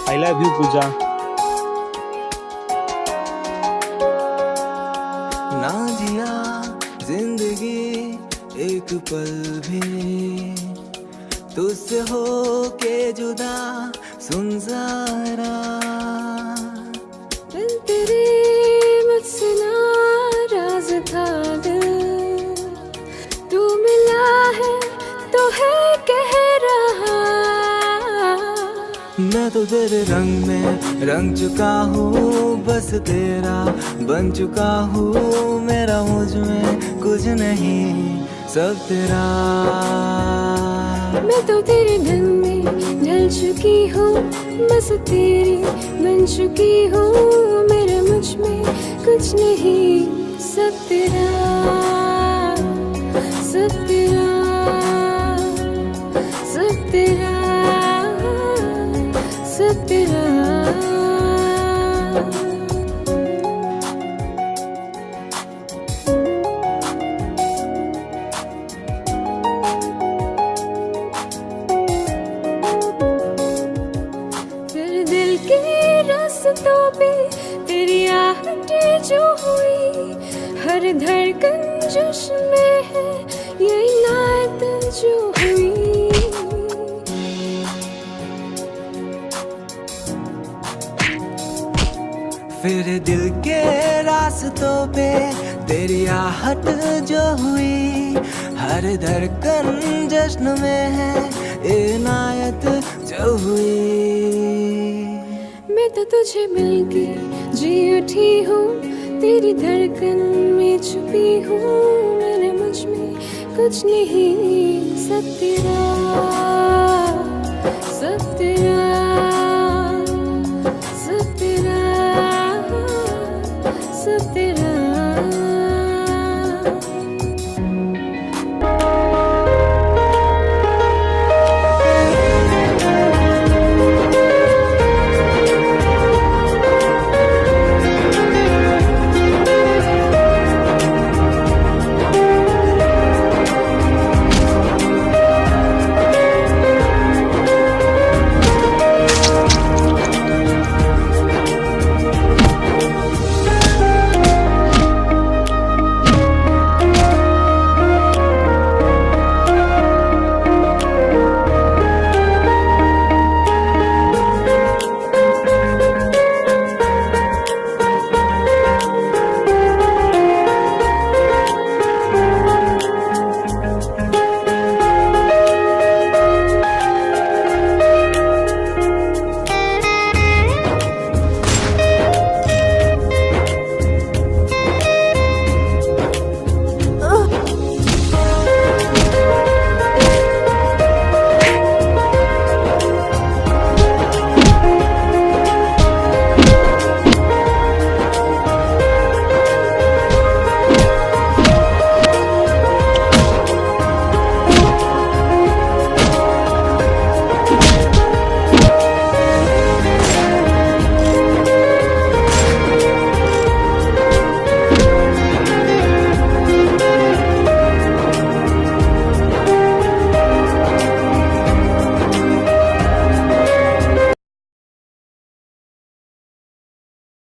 I love you पूजा। ना जिया जिंदगी एक पल भी तुझसे हो के जुदा, सुन जरा दिल तेरे मुझसे नाराज था दिल, तू मिला है तो है कह रहा। मैं तो तेरे रंग में रंग चुका हूँ, बस तेरा बन चुका हूँ। मेरा मुझ में कुछ नहीं, सब तेरा। मैं तो तेरे ढल में ढल चुकी हूँ, बस तेरी बन चुकी हूँ। मेरा मुझ में कुछ नहीं, सब तेरा, सब तेरा, सब तेरा, सब तेरा। फिर दिल के रास्तों पे तेरी आहटें जो हुई, हर धड़कन जश्न में है ये इनायत जो हुई। फिर दिल के रास्तों पे तेरी आहट जो हुई, हर धड़कन जश्न में है इनायत जो हुई। मैं तो तुझे मिलके जी उठी हूँ, तेरी धड़कन में छुपी हूँ। मेरे मुझ में कुछ नहीं, सब तेरा।